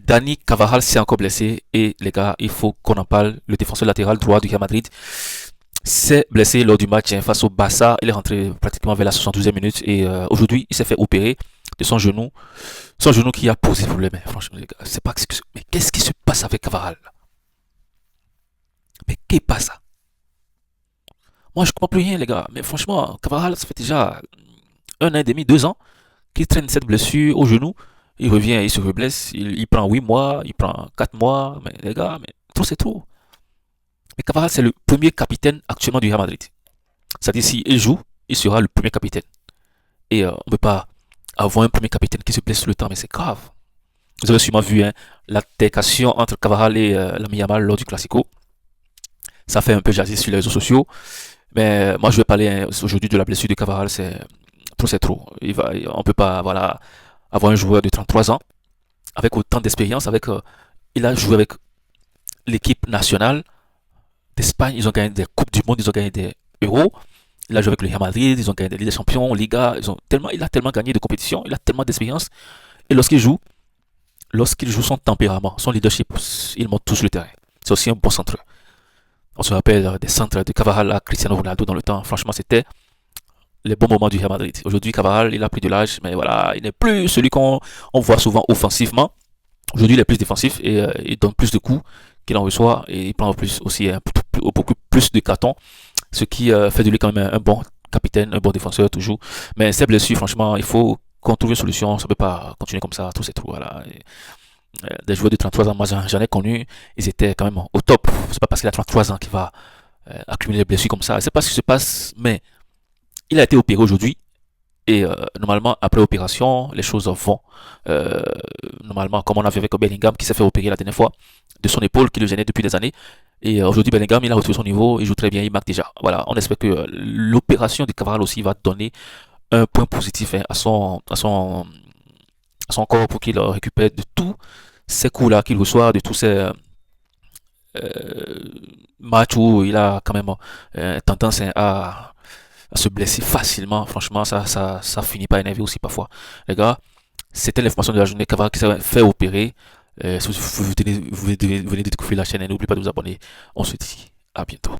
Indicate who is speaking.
Speaker 1: Dani Carvajal s'est encore blessé et les gars, il faut qu'on en parle. Le défenseur latéral droit du Real Madrid s'est blessé lors du match face au Barça. Il est rentré pratiquement vers la 72e minute et aujourd'hui, il s'est fait opérer de son genou. Son genou qui a posé problème. Franchement, les gars, c'est pas mais qu'est-ce qui se passe avec Carvajal? Mais qu'est-ce qui passe ça? Moi, je comprends plus rien, les gars. Mais franchement, Carvajal, ça fait déjà un an et demi, 2 ans qu'il traîne cette blessure au genou. Il revient, il se reblesse. Il prend 8 mois, il prend 4 mois. Mais les gars, mais trop, c'est trop. Mais Carvajal, c'est le premier capitaine actuellement du Real Madrid. C'est-à-dire, s'il joue, il sera le premier capitaine. Et on ne peut pas avoir un premier capitaine qui se blesse tout le temps, mais c'est grave. Vous avez sûrement vu hein, l'altercation entre Carvajal et Lamine Yamal lors du Classico. Ça fait un peu jaser sur les réseaux sociaux. Mais moi, je vais parler hein, aujourd'hui de la blessure de Carvajal. C'est trop. On ne peut pas voilà, avoir un joueur de 33 ans avec autant d'expérience. Il a joué avec l'équipe nationale d'Espagne. Ils ont gagné des Coupes du Monde, ils ont gagné des Euros. Il a joué avec le Real Madrid, ils ont gagné des Ligues des Champions, Liga. Il a tellement gagné de compétitions, il a tellement d'expérience. Et lorsqu'il joue son tempérament, son leadership, il monte tout sur le terrain. C'est aussi un bon centre. On se rappelle des centres de Carvajal à Cristiano Ronaldo dans le temps. Franchement, c'était les bons moments du Real Madrid. Aujourd'hui, Carvajal, il a pris de l'âge, mais voilà, il n'est plus celui qu'on voit souvent offensivement. Aujourd'hui, il est plus défensif et il donne plus de coups qu'il en reçoit et il prend plus aussi beaucoup plus de cartons, ce qui fait de lui quand même un bon capitaine, un bon défenseur toujours. Mais ces blessures, franchement, il faut qu'on trouve une solution. Ça ne peut pas continuer comme ça, tout c'est tout. Voilà. Des joueurs de 33 ans, moi j'en ai connu, ils étaient quand même au top. C'est pas parce qu'il a 33 ans qu'il va accumuler des blessures comme ça. C'est pas ce qui se passe, mais il a été opéré aujourd'hui. Et normalement, après opération, les choses vont. Euh, Normalement, comme on a vu avec Bellingham qui s'est fait opérer la dernière fois de son épaule qui le gênait depuis des années. Et aujourd'hui, Bellingham, il a retrouvé son niveau, il joue très bien, il marque déjà. Voilà, on espère que l'opération de Cavara aussi va donner un point positif hein, à son corps pour qu'il récupère de tous ces coups-là qu'il reçoit, de tous ces matchs où il a quand même tendance hein, à se blesser facilement. Franchement, ça finit par énerver aussi parfois. Les gars, c'était l'information de la journée. Cavara qui s'est fait opérer. Si vous venez de découvrir la chaîne, n'oubliez pas de vous abonner. On se dit à bientôt.